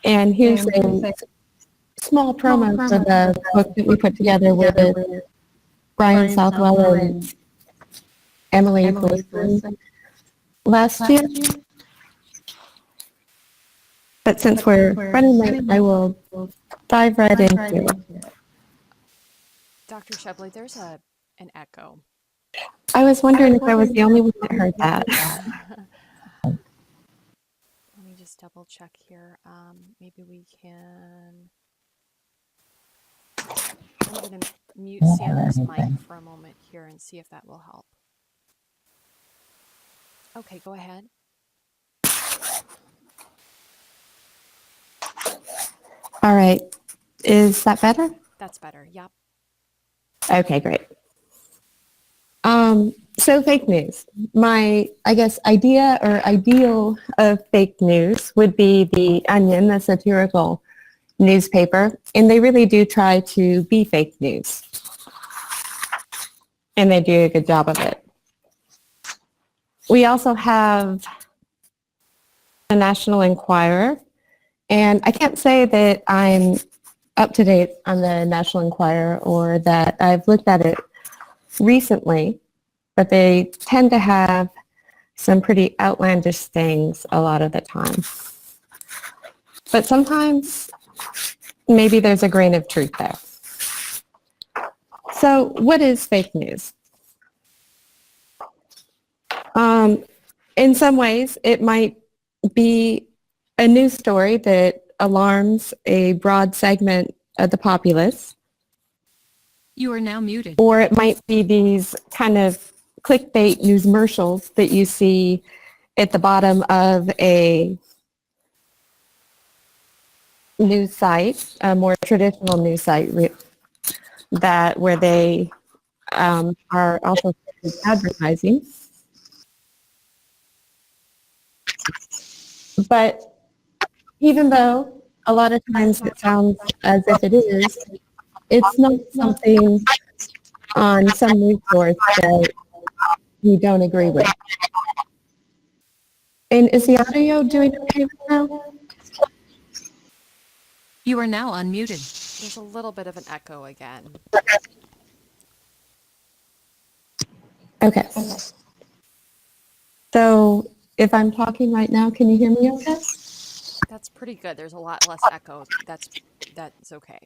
And here's a small promo for the book that we put together with Brian Southwell and MLIS last year. But since we're running late, I will dive right into it. Dr. Sheble, there's an echo. I was wondering if I was the only one that heard that. Let me just double check here. Maybe we can. I'm going to mute Sandra's mic for a moment here and see if that will help. Okay, go ahead. All right. Is that better? That's better. Yep. Okay, great. So fake news. My, I guess, idea or ideal of fake news would be the Onion, the satirical newspaper, and they really do try to be fake news. And they do a good job of it. We also have the National Enquirer, and I can't say that I'm up to date on the National Enquirer or that I've looked at it recently, but they tend to have some pretty outlandish things a lot of the time. But sometimes maybe there's a grain of truth there. So what is fake news? In some ways, it might be a news story that alarms a broad segment of the populace. You are now muted. Or it might be these kind of clickbait newsmercials that you see at the bottom of a news site, a more traditional news site, that where they are also advertising. But even though a lot of times it sounds as if it is, it's not something on some news source that we don't agree with. And is the audio doing okay now? You are now unmuted. There's a little bit of an echo again. Okay. So if I'm talking right now, can you hear me okay? That's pretty good. There's a lot less echo. That's okay.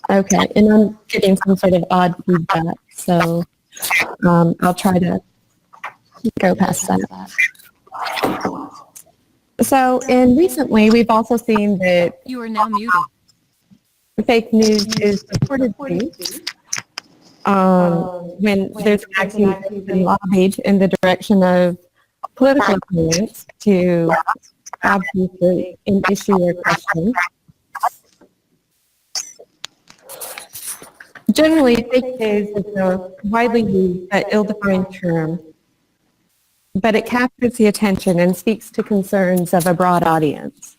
Okay, and I'm getting some sort of odd feedback, so I'll try to go past that. So, and recently we've also seen that You are now muted. fake news is reported speech when there's actually been lobbied in the direction of political opponents to obfuscate an issue or question. Generally, fake news is a widely used but ill-defined term, but it captures the attention and speaks to concerns of a broad audience.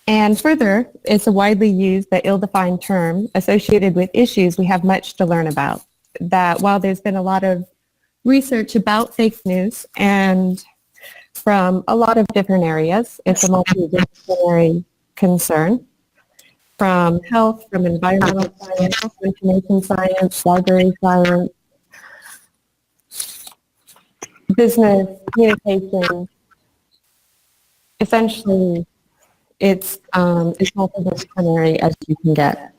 And further, it's a widely used but ill-defined term associated with issues we have much to learn about. That while there's been a lot of research about fake news and from a lot of different areas, it's a multidisciplinary concern. From health, from environmental science, information science, library science, business, communication. Essentially, it's as multidisciplinary as you can get.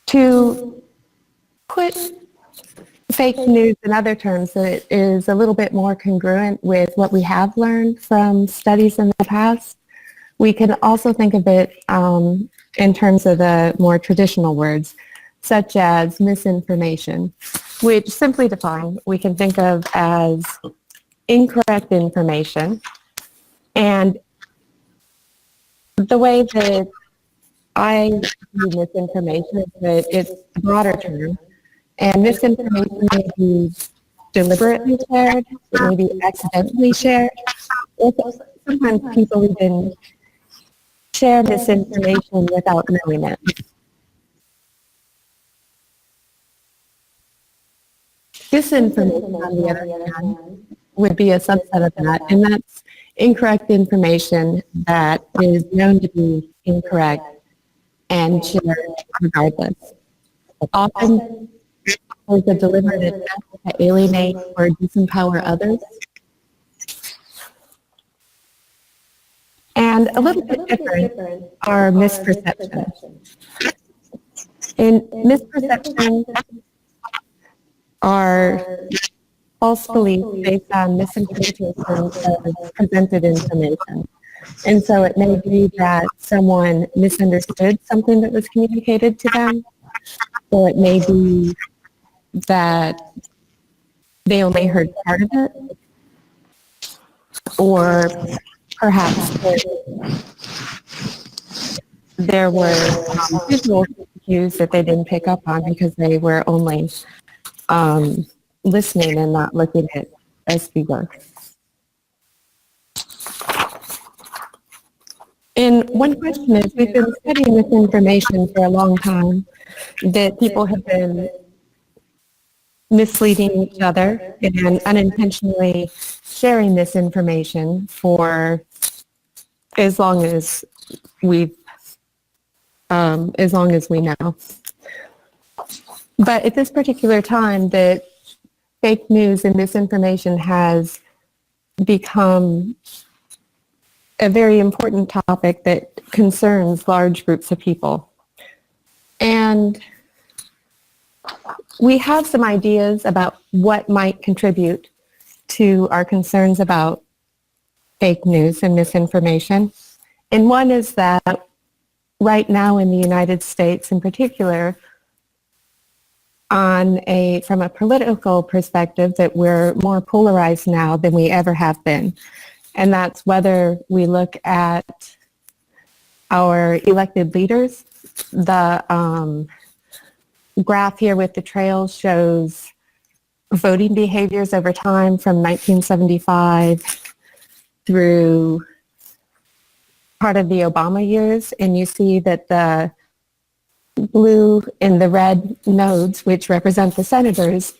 To put fake news in other terms that is a little bit more congruent with what we have learned from studies in the past, we can also think of it in terms of the more traditional words, such as misinformation, which simply defined we can think of as incorrect information. And the way that I view misinformation is that it's a broader term. And misinformation may be deliberately shared, it may be accidentally shared, or sometimes people even share misinformation without knowing it. Disinformation, on the other hand, would be a subset of that, and that's incorrect information that is known to be incorrect and shared regardless. Often, there's a deliberate attempt to alienate or disempower others. And a little bit different are misperceptions. And misperceptions are false beliefs based on misinterpretation of presented information. And so it may be that someone misunderstood something that was communicated to them, or it may be that they only heard part of it, or perhaps there were visual cues that they didn't pick up on because they were only listening and not looking at as we were. And one question is, we've been studying this information for a long time, that people have been misleading each other and unintentionally sharing this information for as long as we know. But at this particular time, that fake news and misinformation has become a very important topic that concerns large groups of people. And we have some ideas about what might contribute to our concerns about fake news and misinformation. And one is that right now in the United States in particular, from a political perspective, that we're more polarized now than we ever have been. And that's whether we look at our elected leaders. The graph here with the trails shows voting behaviors over time from 1975 through part of the Obama years, and you see that the blue and the red nodes, which represent the senators,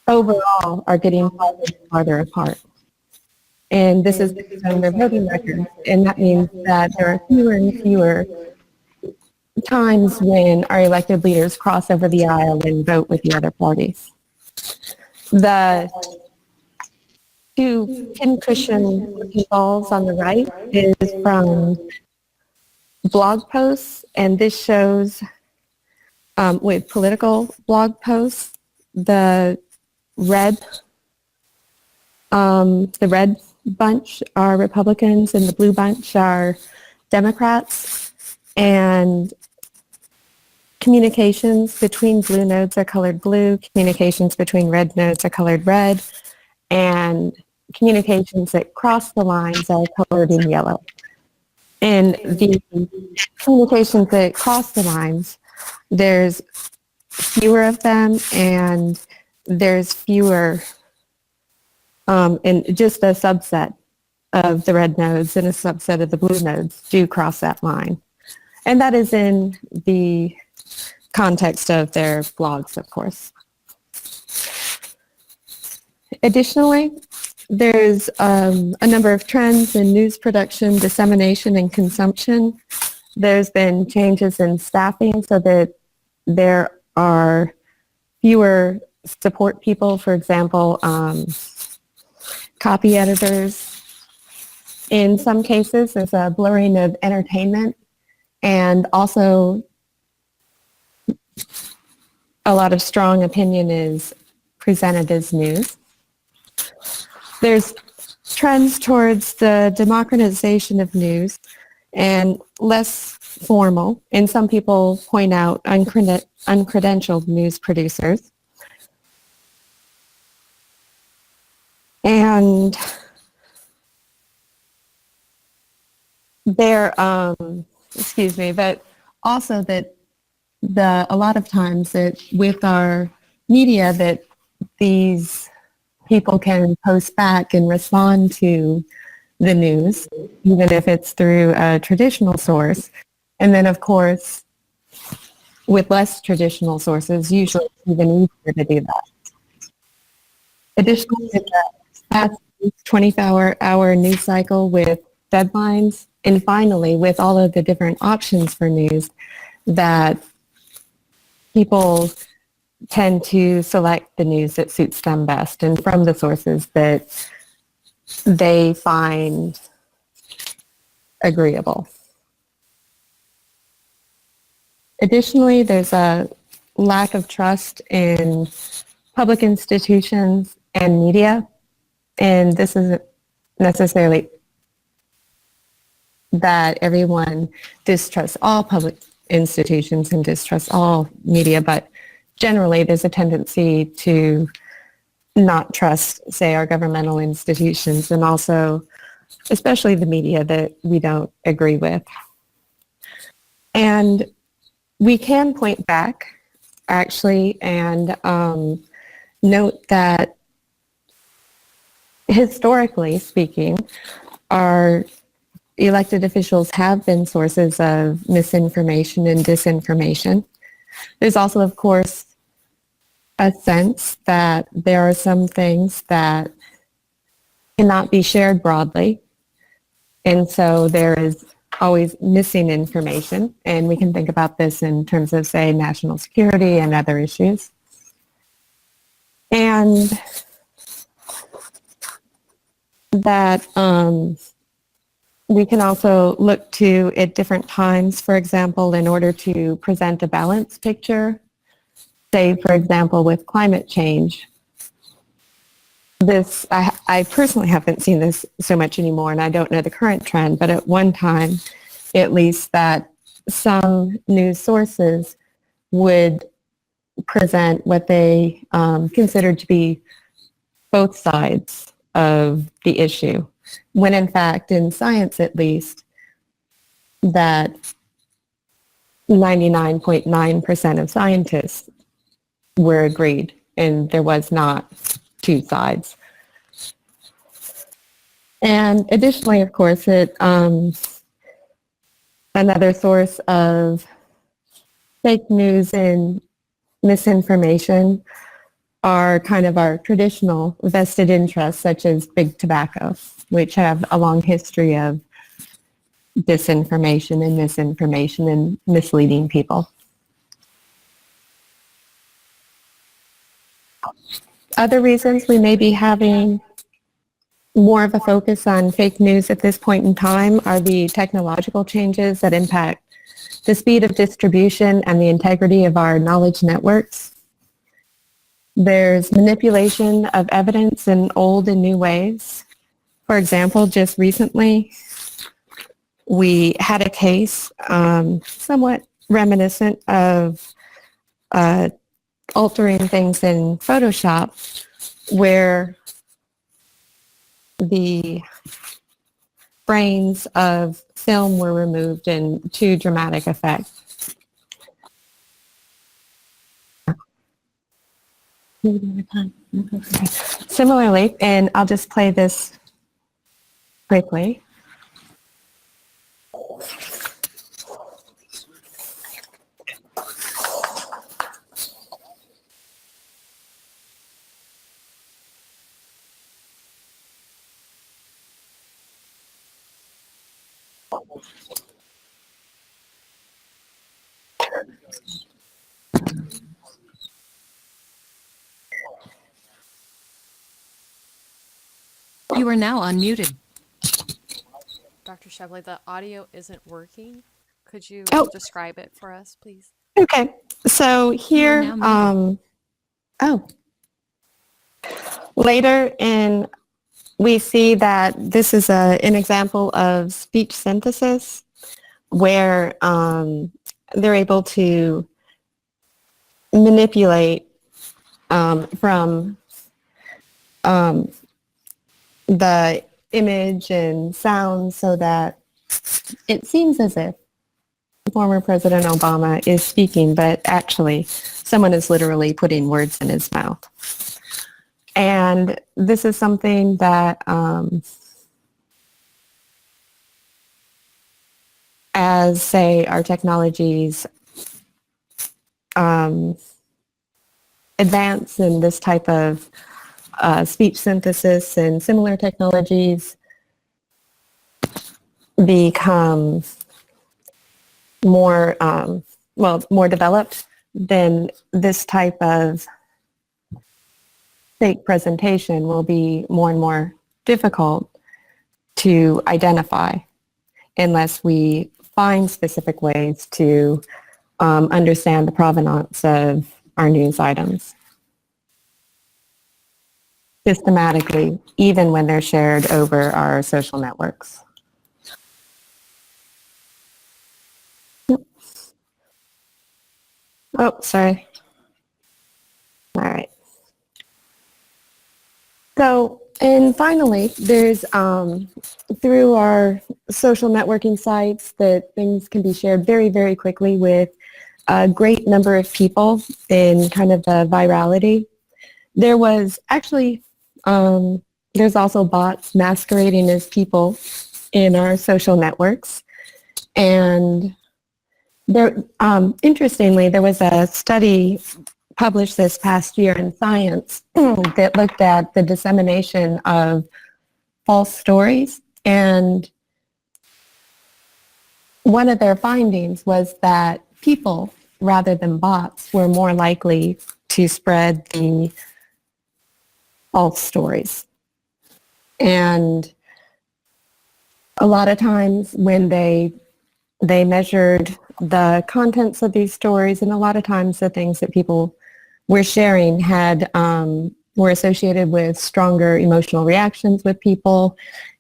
overall are getting farther and farther apart. And this is based on their voting records, and that means that there are fewer and fewer times when our elected leaders cross over the aisle and vote with the other parties. The two pincushion looking balls on the right is from blog posts, and this shows with political blog posts, the red bunch are Republicans and the blue bunch are Democrats, and communications between blue nodes are colored blue, communications between red nodes are colored red, and communications that cross the lines are colored in yellow. And the communications that cross the lines, there's fewer of them, and there's fewer, and just a subset of the red nodes and a subset of the blue nodes do cross that line. And that is in the context of their blogs, of course. Additionally, there's a number of trends in news production, dissemination, and consumption. There's been changes in staffing so that there are fewer support people, for example, copy editors. In some cases, there's a blurring of entertainment, and also a lot of strong opinion is presented as news. There's trends towards the democratization of news and less formal, and some people point out uncredentialed news producers. And there, but also that a lot of times that with our media that these people can post back and respond to the news, even if it's through a traditional source. And then, of course, with less traditional sources, usually it's even easier to do that. Additionally, the past 24-hour news cycle with deadlines, and finally, with all of the different options for news, that people tend to select the news that suits them best and from the sources that they find agreeable. Additionally, there's a lack of trust in public institutions and media, and this isn't necessarily that everyone distrusts all public institutions and distrusts all media, but generally there's a tendency to not trust, say, our governmental institutions and also especially the media that we don't agree with. And we can point back, actually, and note that historically speaking, our elected officials have been sources of misinformation and disinformation. There's also, of course, a sense that there are some things that cannot be shared broadly. And so there is always missing information. And we can think about this in terms of, say, national security and other issues. And that we can also look to at different times, for example, in order to present a balanced picture, say, for example, with climate change. This, I personally haven't seen this so much anymore, and I don't know the current trend, but at one time, at least, that some news sources would present what they considered to be both sides of the issue, when in fact, in science at least, that 99.9% of scientists were agreed, and there was not two sides. And additionally, of course, another source of fake news and misinformation are kind of our traditional vested interests, such as big tobacco, which have a long history of disinformation and misinformation and misleading people. Other reasons we may be having more of a focus on fake news at this point in time are the technological changes that impact the speed of distribution and the integrity of our knowledge networks. There's manipulation of evidence in old and new ways. For example, just recently, we had a case somewhat reminiscent of altering things in Photoshop, where the frames of film were removed in too dramatic effect. Similarly, and I'll just play this quickly. You are now unmuted. Dr. Sheble, the audio isn't working. Could you Oh. describe it for us, please? Okay, so here, You are now later in, we see that this is an example of speech synthesis where they're able to manipulate from the image and sound so that it seems as if former President Obama is speaking, but actually someone is literally putting words in his mouth. And this is something that as, say, our technologies advance in this type of speech synthesis and similar technologies become more, more developed, then this type of fake presentation will be more and more difficult to identify unless we find specific ways to understand the provenance of our news items systematically, even when they're shared over our social networks. Oh, sorry. All right. So, and finally, there's through our social networking sites that things can be shared very, very quickly with a great number of people in kind of the virality. There was actually, there's also bots masquerading as people in our social networks. And there, interestingly, there was a study published this past year in Science that looked at the dissemination of false stories. And one of their findings was that people, rather than bots, were more likely to spread the false stories. And a lot of times when they measured the contents of these stories, and a lot of times the things that people were sharing had were associated with stronger emotional reactions with people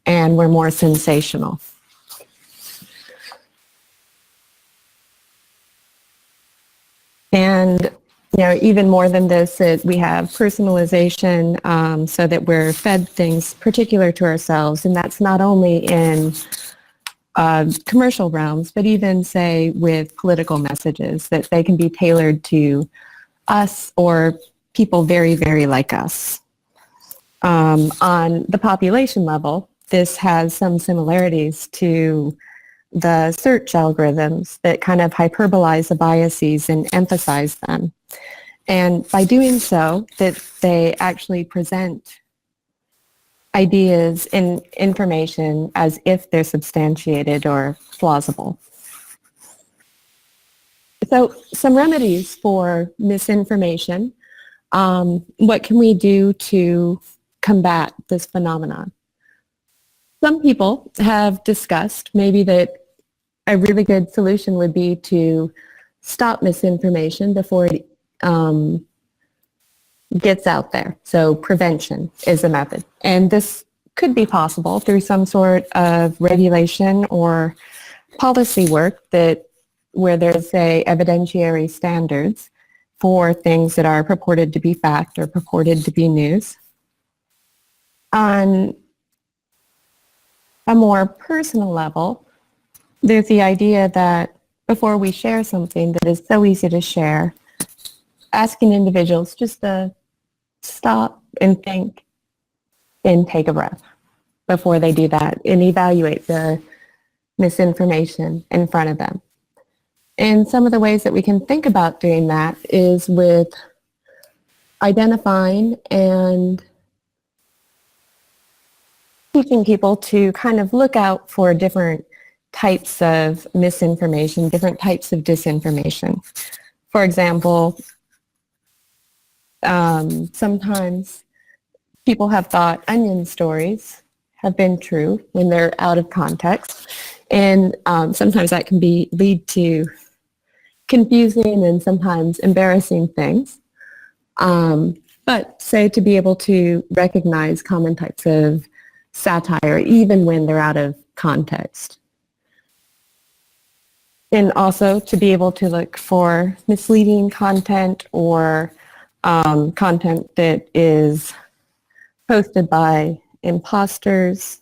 and were more sensational. And even more than this, we have personalization so that we're fed things particular to ourselves, and that's not only in commercial realms, but even, say, with political messages, that they can be tailored to us or people very, very like us. On the population level, this has some similarities to the search algorithms that kind of hyperbolize the biases and emphasize them. And by doing so, that they actually present ideas and information as if they're substantiated or plausible. So some remedies for misinformation. What can we do to combat this phenomenon? Some people have discussed maybe that a really good solution would be to stop misinformation before it gets out there. So prevention is a method. And this could be possible through some sort of regulation or policy work where there's, say, evidentiary standards for things that are purported to be fact or purported to be news. On a more personal level, there's the idea that before we share something that is so easy to share, asking individuals just to stop and think and take a breath before they do that and evaluate the misinformation in front of them. And some of the ways that we can think about doing that is with identifying and teaching people to kind of look out for different types of misinformation, different types of disinformation. For example, sometimes people have thought onion stories have been true when they're out of context, and sometimes that can lead to confusing and sometimes embarrassing things. But say to be able to recognize common types of satire even when they're out of context. And also to be able to look for misleading content or content that is posted by imposters,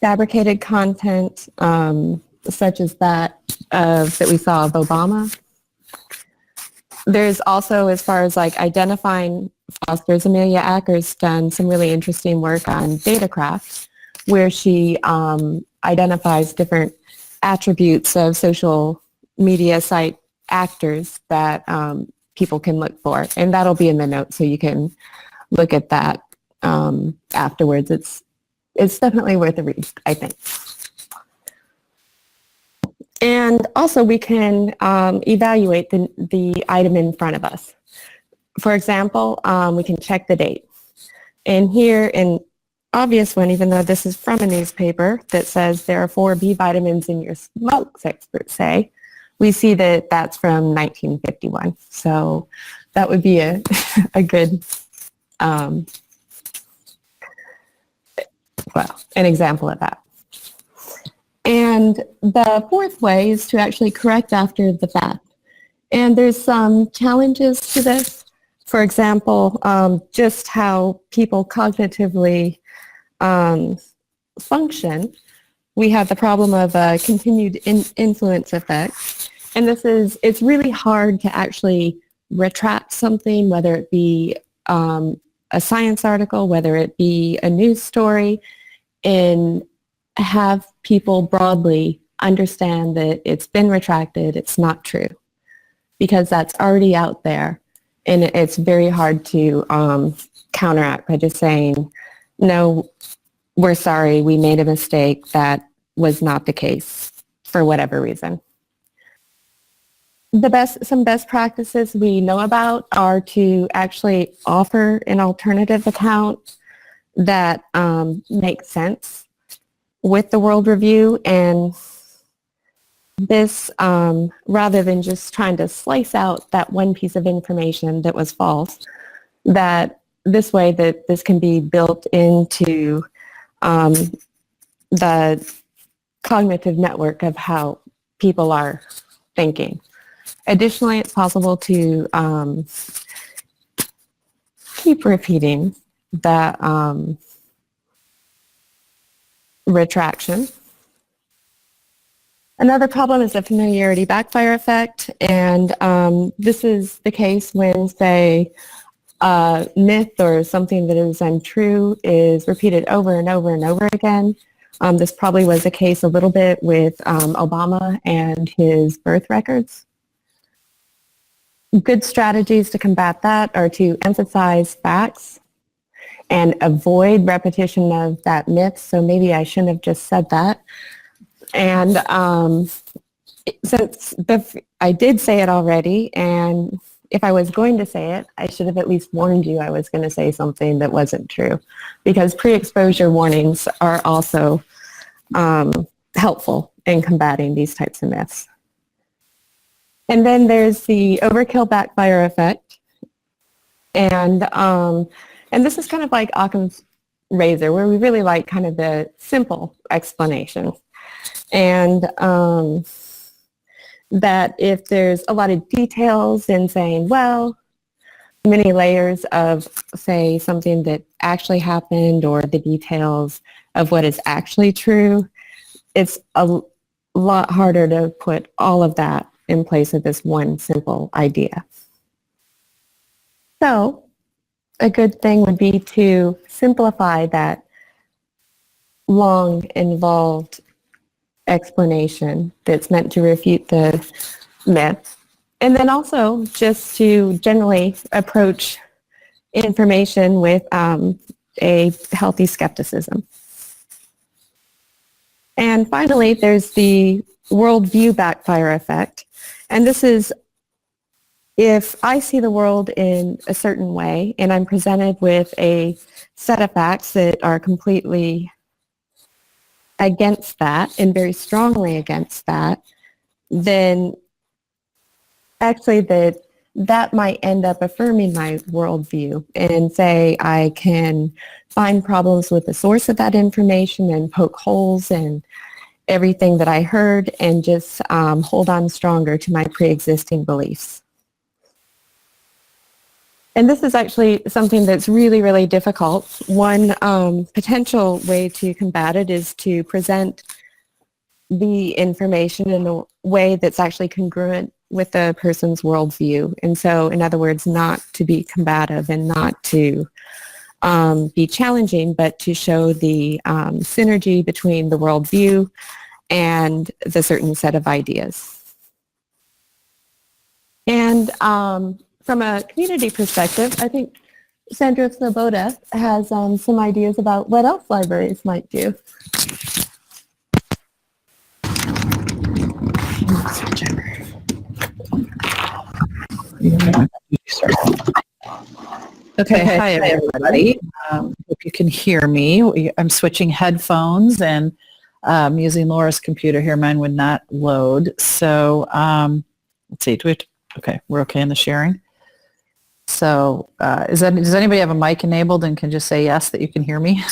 fabricated content such as that we saw of Obama. There's also, as far as like identifying fraudsters, Amelia Acker's done some really interesting work on datacraft, where she identifies different attributes of social media site actors that people can look for. And that'll be in the notes, so you can look at that afterwards. It's definitely worth a read, I think. And also we can evaluate the item in front of us. For example, we can check the date. And here, an obvious one, even though this is from a newspaper that says there are 4 B vitamins in your smokes, experts say, we see that that's from 1951. So that would be a good, an example of that. And the fourth way is to actually correct after the fact. And there's some challenges to this. For example, just how people cognitively function. We have the problem of continued influence effect. And it's really hard to actually retract something, whether it be a science article, whether it be a news story, and have people broadly understand that it's been retracted, it's not true, because that's already out there. And it's very hard to counteract by just saying, no, we're sorry, we made a mistake, that was not the case for whatever reason. Some best practices we know about are to actually offer an alternative account that makes sense with the world review, and this, rather than just trying to slice out that one piece of information that was false, that this way that this can be built into the cognitive network of how people are thinking. Additionally, it's possible to keep repeating the retraction. Another problem is the familiarity backfire effect, and this is the case when, say, a myth or something that is untrue is repeated over and over and over again. This probably was the case a little bit with Obama and his birth records. Good strategies to combat that are to emphasize facts and avoid repetition of that myth. So maybe I shouldn't have just said that. And since I did say it already, and if I was going to say it, I should have at least warned you I was going to say something that wasn't true, because pre-exposure warnings are also helpful in combating these types of myths. And then there's the overkill backfire effect. And this is kind of like Occam's razor, where we really like kind of the simple explanation. And that if there's a lot of details in saying, well, many layers of, say, something that actually happened or the details of what is actually true, it's a lot harder to put all of that in place of this one simple idea. So a good thing would be to simplify that long, involved explanation that's meant to refute the myth, and then also just to generally approach information with a healthy skepticism. And finally, there's the worldview backfire effect. And this is if I see the world in a certain way and I'm presented with a set of facts that are completely against that and very strongly against that, then actually that might end up affirming my worldview, and say I can find problems with the source of that information and poke holes in everything that I heard and just hold on stronger to my pre-existing beliefs. And this is actually something that's really, really difficult. One potential way to combat it is to present the information in a way that's actually congruent with the person's worldview. And so, in other words, not to be combative and not to be challenging, but to show the synergy between the worldview and the certain set of ideas. And from a community perspective, I think Sandra Svoboda has some ideas about what else libraries might do. Okay, hi everybody. Hope you can hear me. I'm switching headphones and using Laura's computer here. Mine would not load. So let's see. Okay, we're okay in the sharing. So does anybody have a mic enabled and can just say yes that you can hear me?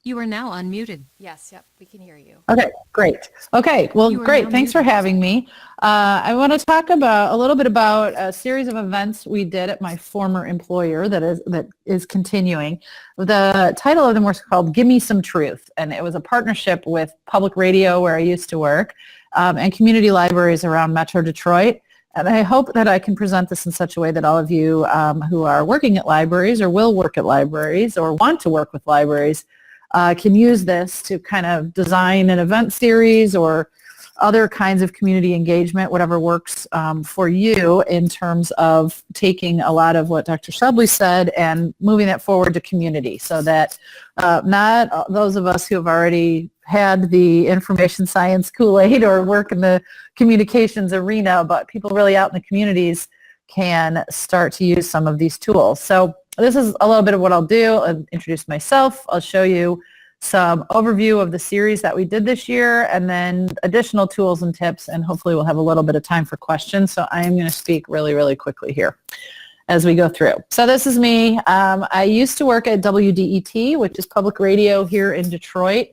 You are now unmuted. Yes, yep, we can hear you. Okay, great. Okay, well, You are great. now Thanks for muted. having me. I want to talk a little bit about a series of events we did at my former employer that is continuing. The title of them was called "Give Me Some Truth," and it was a partnership with public radio where I used to work and community libraries around Metro Detroit. And I hope that I can present this in such a way that all of you who are working at libraries or will work at libraries or want to work with libraries can use this to kind of design an event series or other kinds of community engagement, whatever works for you in terms of taking a lot of what Dr. Sheble said and moving that forward to community so that not those of us who have already had the information science Kool-Aid or work in the communications arena, but people really out in the communities can start to use some of these tools. So this is a little bit of what I'll do. I'll introduce myself. I'll show you some overview of the series that we did this year and then additional tools and tips, and hopefully we'll have a little bit of time for questions. So I am going to speak really, really quickly here as we go through. So this is me. I used to work at WDET, which is public radio here in Detroit.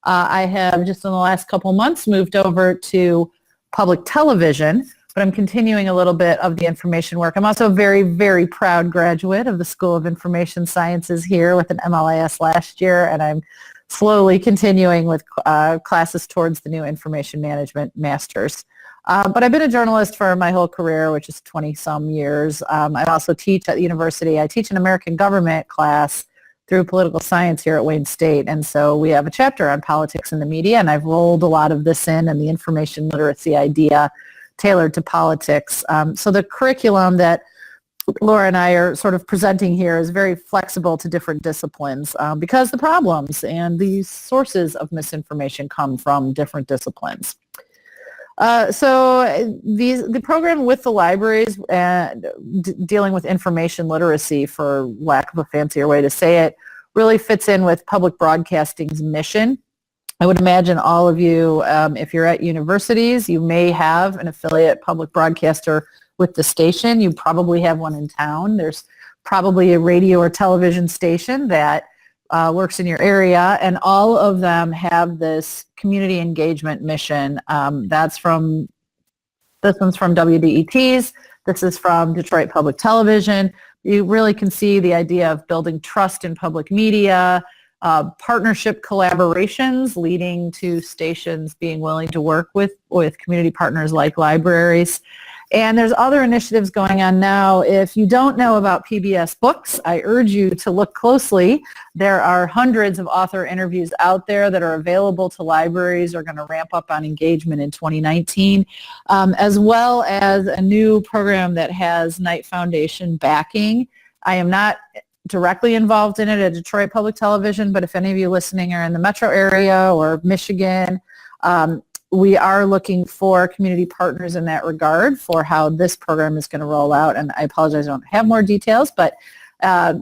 I have just in the last couple months moved over to public television, but I'm continuing a little bit of the information work. I'm also a very, very proud graduate of the School of Information Sciences here with an MLIS last year, and I'm slowly continuing with classes towards the new Information Management Masters. But I've been a journalist for my whole career, which is 20-some years. I also teach at the university. I teach an American government class through political science here at Wayne State, and so we have a chapter on politics and the media, and I've rolled a lot of this in and the information literacy idea tailored to politics. So the curriculum that Laura and I are sort of presenting here is very flexible to different disciplines because the problems and the sources of misinformation come from different disciplines. So the program with the libraries dealing with information literacy, for lack of a fancier way to say it, really fits in with public broadcasting's mission. I would imagine all of you, if you're at universities, you may have an affiliate public broadcaster with the station. You probably have one in town. There's probably a radio or television station that works in your area, and all of them have this community engagement mission. This one's from WDET's. This is from Detroit Public Television. You really can see the idea of building trust in public media, partnership collaborations leading to stations being willing to work with community partners like libraries. And there's other initiatives going on now. If you don't know about PBS Books, I urge you to look closely. There are hundreds of author interviews out there that are available to libraries. Are going to ramp up on engagement in 2019, as well as a new program that has Knight Foundation backing. I am not directly involved in it at Detroit Public Television, but if any of you listening are in the metro area or Michigan, we are looking for community partners in that regard for how this program is going to roll out. And I apologize, I don't have more details, but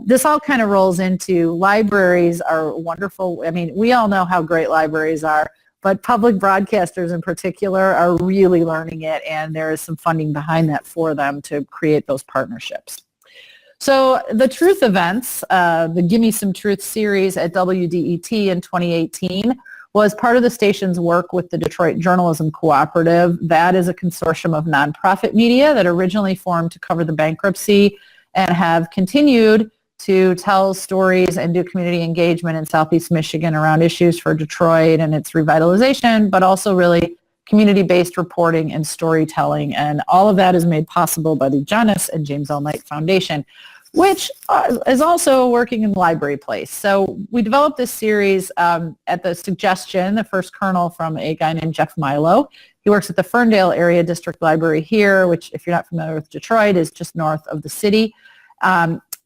this all kind of rolls into libraries are wonderful. I mean, we all know how great libraries are, but public broadcasters in particular are really learning it, and there is some funding behind that for them to create those partnerships. So the Truth events, the Gimme Some Truth series at WDET in 2018 was part of the station's work with the Detroit Journalism Cooperative. That is a consortium of nonprofit media that originally formed to cover the bankruptcy and have continued to tell stories and do community engagement in Southeast Michigan around issues for Detroit and its revitalization, but also really community-based reporting and storytelling. And all of that is made possible by the John S. and James L. Knight Foundation. which is also working in the library place. So we developed this series at the suggestion, the first kernel from a guy named Jeff Milo. He works at the Ferndale Area District Library here, which, if you're not familiar with Detroit, is just north of the city.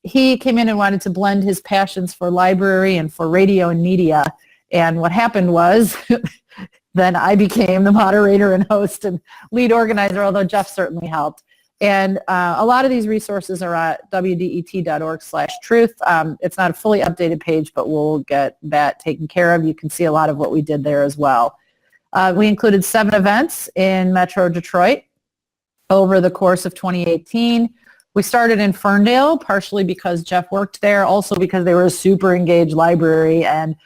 He came in and wanted to blend his passions for library and for radio and media. And what happened was then I became the moderator and host and lead organizer, although Jeff certainly helped. And a lot of these resources are at wdet.org/truth. It's not a fully updated page, but we'll get that taken care of. You can see a lot of what we did there as well. We included 7 events in Metro Detroit over the course of 2018. We started in Ferndale, partially because Jeff worked there, also because they were a super engaged library and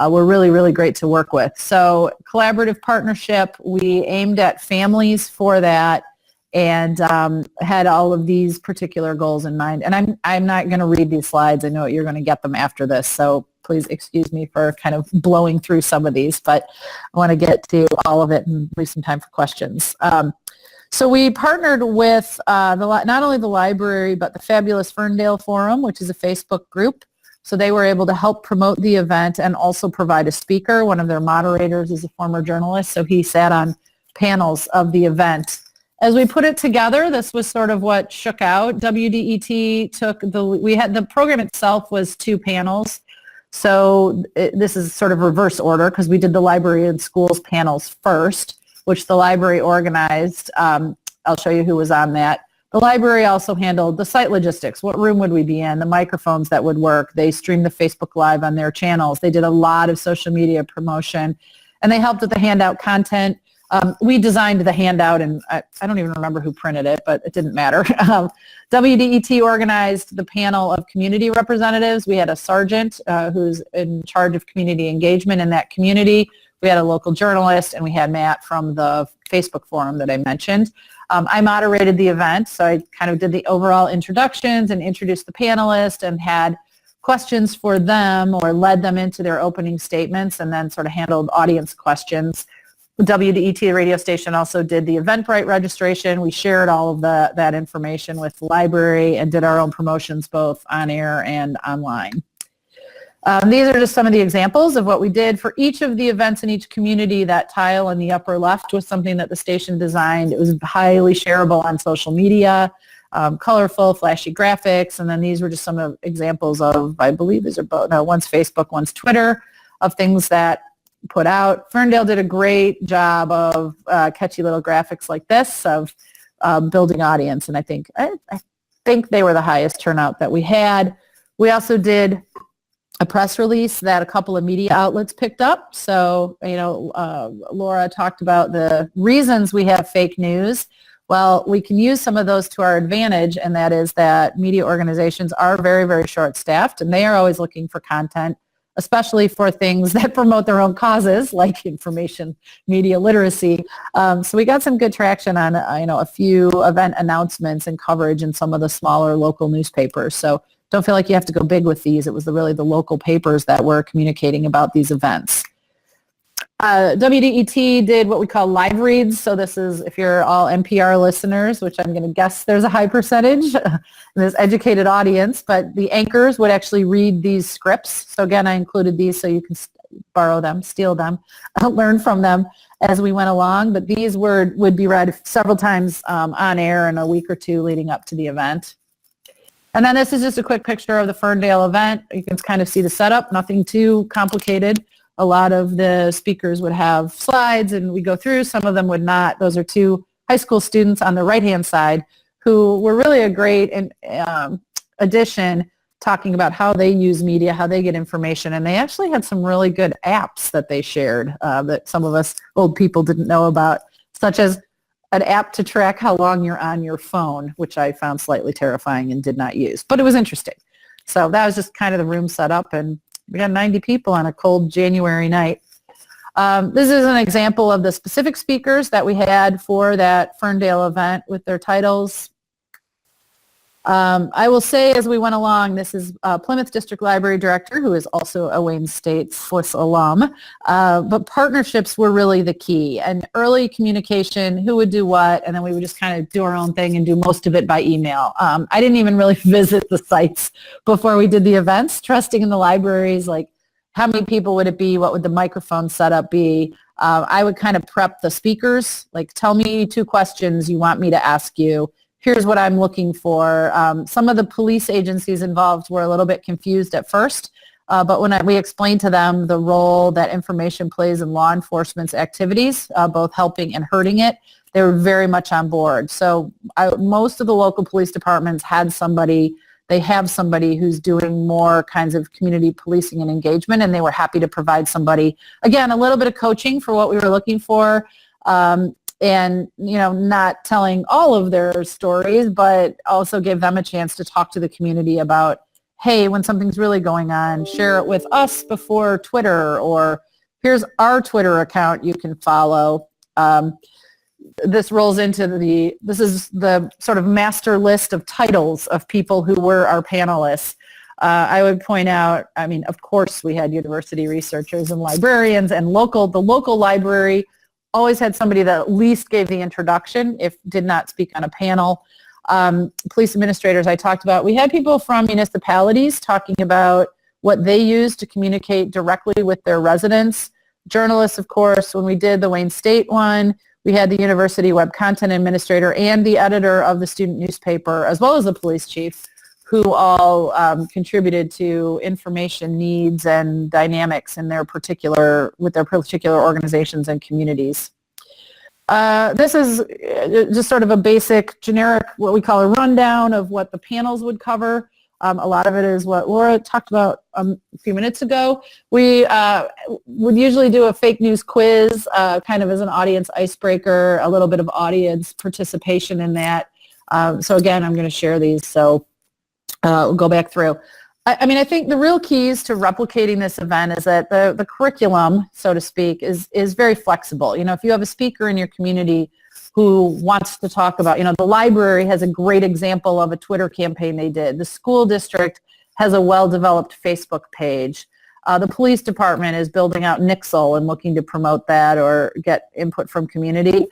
were really, really great to work with. So collaborative partnership, we aimed at families for that, and had all of these particular goals in mind. And I'm not going to read these slides. I know you're going to get them after this, so please excuse me for kind of blowing through some of these, but I want to get to all of it and leave some time for questions. So we partnered with not only the library, but the Fabulous Ferndale Forum, which is a Facebook group. So they were able to help promote the event and also provide a speaker. One of their moderators is a former journalist, so he sat on panels of the event. As we put it together, this was sort of what shook out. WDET took the program itself was 2 panels. So this is sort of reverse order because we did the library and schools panels first, which the library organized. I'll show you who was on that. The library also handled the site logistics. What room would we be in? The microphones that would work. They streamed the Facebook Live on their channels. They did a lot of social media promotion, and they helped with the handout content. We designed the handout, and I don't even remember who printed it, but it didn't matter. WDET organized the panel of community representatives. We had a sergeant who's in charge of community engagement in that community. We had a local journalist, and we had Matt from the Facebook forum that I mentioned. I moderated the event, so I kind of did the overall introductions and introduced the panelists and had questions for them or led them into their opening statements, and then sort of handled audience questions. WDET radio station also did the Eventbrite registration. We shared all of that information with the library and did our own promotions both on air and online. These are just some of the examples of what we did for each of the events in each community. That tile in the upper left was something that the station designed. It was highly shareable on social media, colorful, flashy graphics, and then these were just some of examples of, I believe these are both, no, one's Facebook, one's Twitter, of things that put out. Ferndale did a great job of catchy little graphics like this of building audience, and I think they were the highest turnout that we had. We also did a press release that a couple of media outlets picked up. So, Laura talked about the reasons we have fake news. Well, we can use some of those to our advantage, and that is that media organizations are very, very short-staffed, and they are always looking for content, especially for things that promote their own causes, like information media literacy. So we got some good traction on, a few event announcements and coverage in some of the smaller local newspapers. So don't feel like you have to go big with these. It was really the local papers that were communicating about these events. WDET did what we call live reads. So this is, if you're all NPR listeners, which I'm going to guess there's a high percentage in this educated audience, but the anchors would actually read these scripts. So again, I included these so you can borrow them, steal them, learn from them as we went along. But these would be read several times on air in a week or two leading up to the event. And then this is just a quick picture of the Ferndale event. You can kind of see the setup, nothing too complicated. A lot of the speakers would have slides and we go through, some of them would not. Those are 2 high school students on the right-hand side who were really a great addition, talking about how they use media, how they get information, and they actually had some really good apps that they shared that some of us old people didn't know about, such as an app to track how long you're on your phone, which I found slightly terrifying and did not use, but it was interesting. So that was just kind of the room set up, and we had 90 people on a cold January night. This is an example of the specific speakers that we had for that Ferndale event with their titles. I will say as we went along, this is Plymouth District Library Director, who is also a Wayne State SLIS alum, but partnerships were really the key, and early communication, who would do what, and then we would just kind of do our own thing and do most of it by email. I didn't even really visit the sites before we did the events, trusting in the libraries, like how many people would it be, what would the microphone setup be. I would kind of prep the speakers, like tell me 2 questions you want me to ask you. Here's what I'm looking for. Some of the police agencies involved were a little bit confused at first, but when we explained to them the role that information plays in law enforcement's activities, both helping and hurting it, they were very much on board. So most of the local police departments had somebody, they have somebody who's doing more kinds of community policing and engagement, and they were happy to provide somebody, again, a little bit of coaching for what we were looking for. And, not telling all of their stories, but also give them a chance to talk to the community about, hey, when something's really going on, share it with us before Twitter, or here's our Twitter account you can follow. This rolls into this is the sort of master list of titles of people who were our panelists. I would point out, of course, we had university researchers and librarians, and the local library always had somebody that at least gave the introduction, if did not speak on a panel. Police administrators I talked about. We had people from municipalities talking about what they use to communicate directly with their residents. Journalists, of course, when we did the Wayne State one, we had the university web content administrator and the editor of the student newspaper, as well as the police chief, who all contributed to information needs and dynamics in with their particular organizations and communities. This is just sort of a basic, generic, what we call a rundown of what the panels would cover. A lot of it is what Laura talked about a few minutes ago. We would usually do a fake news quiz, kind of as an audience icebreaker, a little bit of audience participation in that. So again, I'm going to share these. So we'll go back through. I think the real keys to replicating this event is that the curriculum, so to speak, is very flexible. If you have a speaker in your community who wants to talk about, the library has a great example of a Twitter campaign they did. The school district has a well-developed Facebook page. The police department is building out Nixle and looking to promote that or get input from community.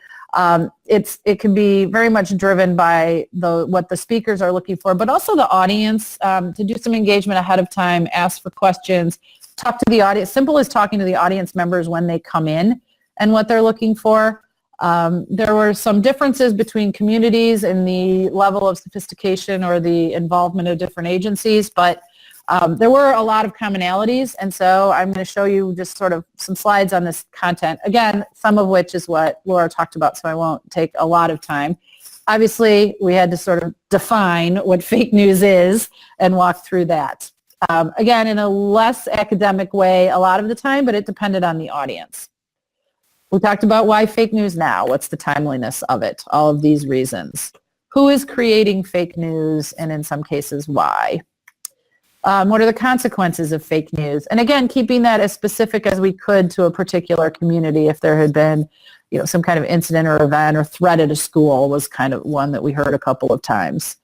It can be very much driven by what the speakers are looking for, but also the audience, to do some engagement ahead of time, ask for questions, talk to the audience. Simple as talking to the audience members when they come in and what they're looking for. There were some differences between communities in the level of sophistication or the involvement of different agencies, but there were a lot of commonalities, and so I'm going to show you just sort of some slides on this content. Again, some of which is what Laura talked about, so I won't take a lot of time. Obviously, we had to sort of define what fake news is and walk through that. Again, in a less academic way a lot of the time, but it depended on the audience. We talked about why fake news now, what's the timeliness of it, all of these reasons. Who is creating fake news, and in some cases, why? What are the consequences of fake news? And again, keeping that as specific as we could to a particular community. If there had been, some kind of incident or event or threat at a school was kind of one that we heard a couple of times.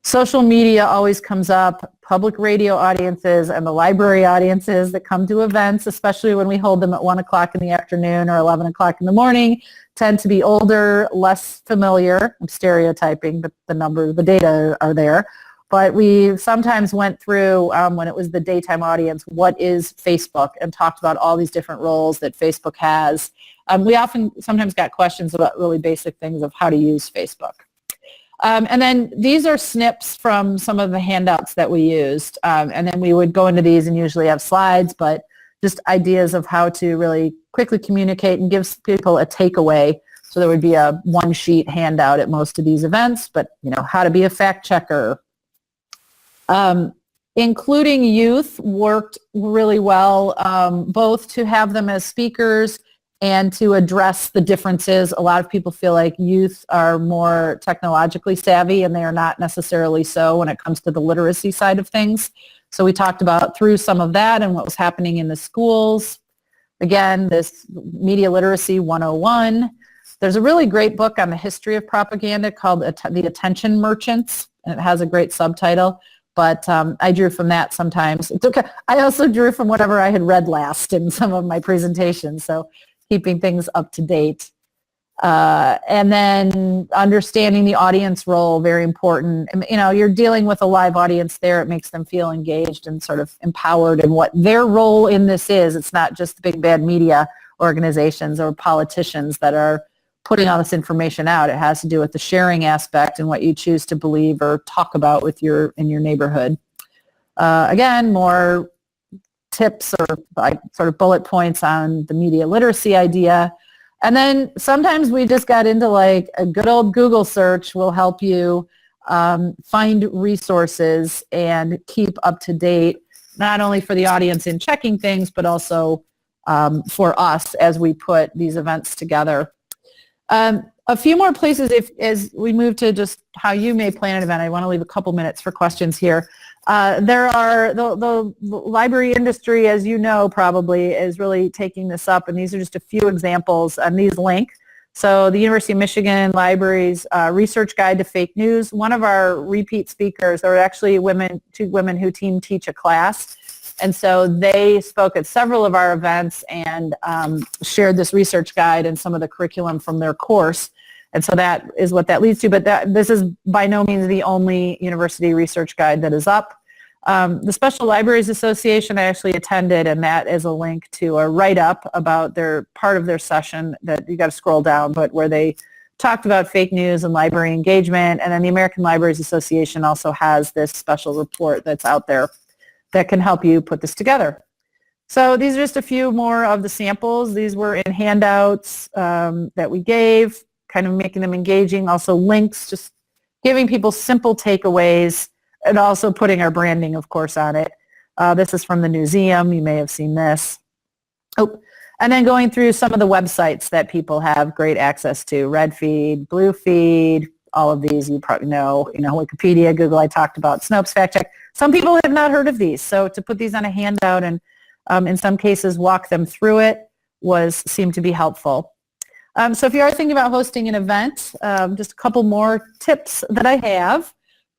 Social media always comes up, public radio audiences and the library audiences that come to events, especially when we hold them at 1 o'clock in the afternoon or 11 o'clock in the morning, tend to be older, less familiar. I'm stereotyping, but the data are there. But we sometimes went through, when it was the daytime audience, what is Facebook, and talked about all these different roles that Facebook has. We sometimes got questions about really basic things of how to use Facebook. And then these are snips from some of the handouts that we used. And then we would go into these and usually have slides, but just ideas of how to really quickly communicate and give people a takeaway. So there would be a one-sheet handout at most of these events, but how to be a fact checker. Including youth worked really well, both to have them as speakers and to address the differences. A lot of people feel like youth are more technologically savvy, and they are not necessarily so when it comes to the literacy side of things. So we talked about through some of that and what was happening in the schools. Again, this Media Literacy 101. There's a really great book on the history of propaganda called The Attention Merchants. and it has a great subtitle. But I drew from that sometimes. It's okay. I also drew from whatever I had read last in some of my presentations, so keeping things up to date. And then understanding the audience role, very important. You know, you're dealing with a live audience there. It makes them feel engaged and sort of empowered in what their role in this is. It's not just the big bad media organizations or politicians that are putting all this information out. It has to do with the sharing aspect and what you choose to believe or talk about with in your neighborhood. Again, more tips or like sort of bullet points on the media literacy idea. And then sometimes we just got into like a good old Google search will help you find resources and keep up to date, not only for the audience in checking things, but also for us as we put these events together. A few more places as we move to just how you may plan an event. I want to leave a couple minutes for questions here. There are the library industry, as you know, probably is really taking this up, and these are just a few examples, and these link. So the University of Michigan Library's Research Guide to Fake News. One of our repeat speakers are actually two women who teach a class. And so they spoke at several of our events and shared this research guide and some of the curriculum from their course. And so that is what that leads to. But this is by no means the only university research guide that is up. The Special Libraries Association I actually attended, and that is a link to a write-up about their part of their session that you got to scroll down, but where they talked about fake news and library engagement. And then the American Libraries Association also has this special report that's out there that can help you put this together. So these are just a few more of the samples. These were in handouts that we gave, kind of making them engaging. Also links, just giving people simple takeaways, and also putting our branding, of course, on it. This is from the museum. You may have seen this. Oh, and then going through some of the websites that people have great access to, Redfeed, Bluefeed, all of these you probably know, Wikipedia, Google, I talked about, Snopes, Fact Check. Some people have not heard of these, so to put these on a handout and in some cases walk them through it seemed to be helpful. So if you are thinking about hosting an event, just a couple more tips that I have.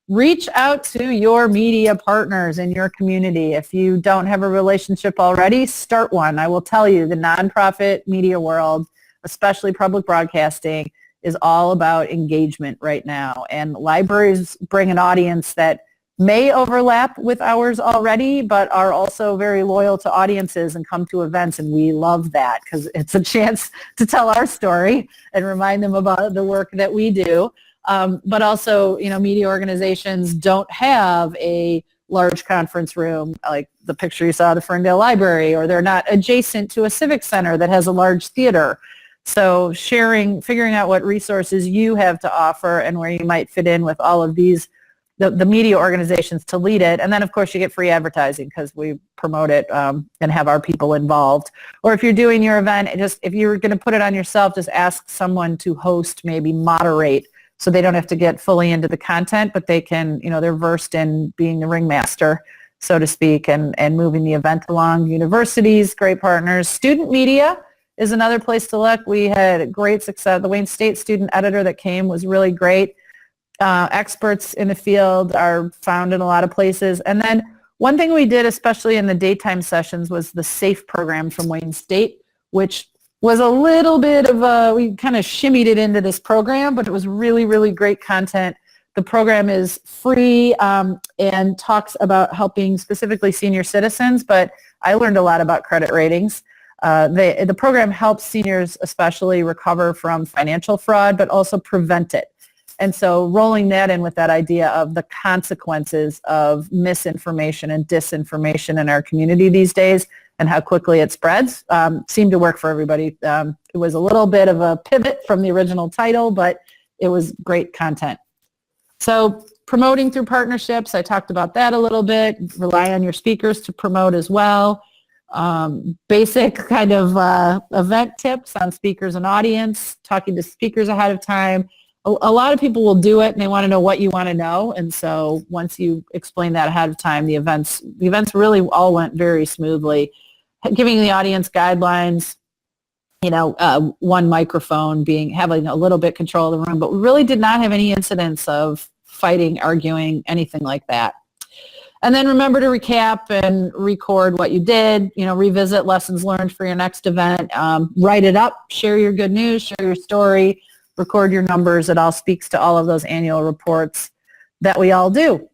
Reach out to your media partners in your community. If you don't have a relationship already, start one. I will tell you, the nonprofit media world, especially public broadcasting, is all about engagement right now. And libraries bring an audience that may overlap with ours already, but are also very loyal to audiences and come to events, and we love that because it's a chance to tell our story and remind them about the work that we do. But also, media organizations don't have a large conference room like the picture you saw at the Ferndale Library, or they're not adjacent to a civic center that has a large theater. So figuring out what resources you have to offer and where you might fit in with all of these, the media organizations to lead it. And then, of course, you get free advertising because we promote it and have our people involved. Or if you're doing your event, if you're going to put it on yourself, just ask someone to host, maybe moderate, so they don't have to get fully into the content, but they can, they're versed in being the ringmaster, so to speak, and moving the event along. Universities, great partners. Student media is another place to look. We had great success. The Wayne State student editor that came was really great. Experts in the field are found in a lot of places. And then one thing we did, especially in the daytime sessions, was the SAFE program from Wayne State, which was a little bit of we kind of shimmied it into this program, but it was really, really great content. The program is free and talks about helping specifically senior citizens, but I learned a lot about credit ratings. The program helps seniors especially recover from financial fraud, but also prevent it. And so rolling that in with that idea of the consequences of misinformation and disinformation in our community these days and how quickly it spreads seemed to work for everybody. It was a little bit of a pivot from the original title, but it was great content. So promoting through partnerships, I talked about that a little bit. Rely on your speakers to promote as well. Basic kind of event tips on speakers and audience, talking to speakers ahead of time. A lot of people will do it and they want to know what you want to know. And so once you explain that ahead of time, the events really all went very smoothly. Giving the audience guidelines, one microphone having a little bit control of the room, but we really did not have any incidents of fighting, arguing, anything like that. And then remember to recap and record what you did, revisit lessons learned for your next event, write it up, share your good news, share your story, record your numbers. It all speaks to all of those annual reports that we all do.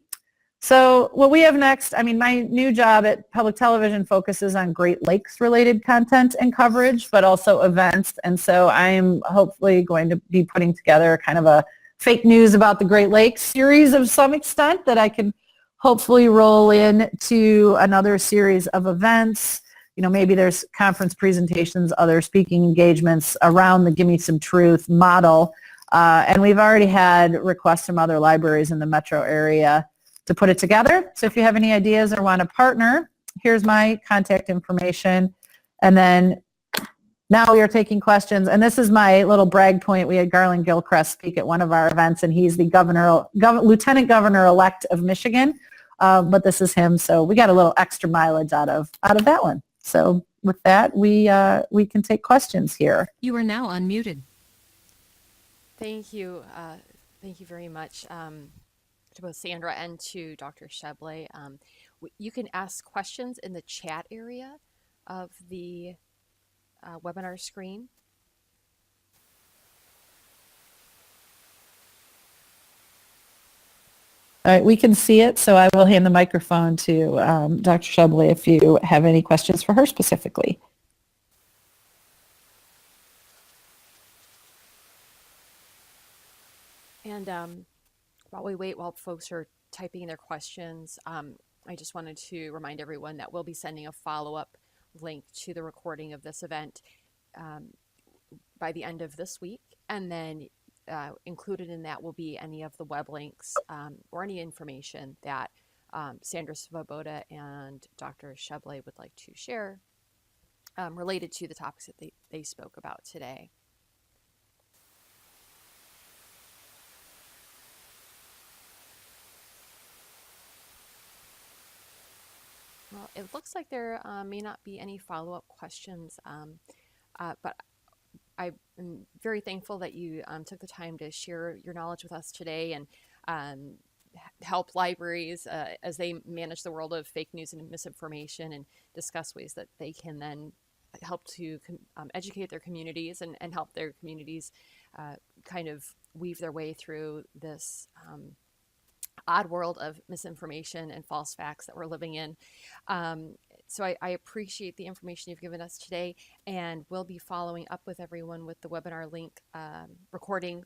So what we have next, my new job at public television focuses on Great Lakes related content and coverage, but also events. And so I am hopefully going to be putting together kind of a fake news about the Great Lakes series of some extent that I can hopefully roll in to another series of events. Maybe there's conference presentations, other speaking engagements around the Give Me Some Truth model. And we've already had requests from other libraries in the metro area to put it together. So if you have any ideas or want to partner, here's my contact information. And then now we are taking questions. And this is my little brag point. We had Garland Gilchrist speak at one of our events, and he's the Lieutenant Governor-elect of Michigan. But this is him, so we got a little extra mileage out of that one. So with that, we can take questions here. You are now unmuted. Thank you. Thank you very much to both Sandra and to Dr. Sheble. You can ask questions in the chat area of the webinar screen. All right, we can see it, so I will hand the microphone to Dr. Sheble if you have any questions for her specifically. And while we wait, while folks are typing in their questions, I just wanted to remind everyone that we'll be sending a follow-up link to the recording of this event by the end of this week, and then included in that will be any of the web links or any information that Sandra Svoboda and Dr. Sheble would like to share related to the topics that they spoke about today. Well, it looks like there may not be any follow-up questions, but I am very thankful that you took the time to share your knowledge with us today and help libraries as they manage the world of fake news and misinformation and discuss ways that they can then help to educate their communities and help their communities kind of weave their way through this odd world of misinformation and false facts that we're living in. So I appreciate the information you've given us today, and we'll be following up with everyone with the webinar link recording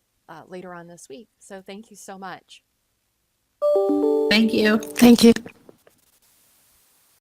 later on this week. So thank you so much. Thank you. Thank you.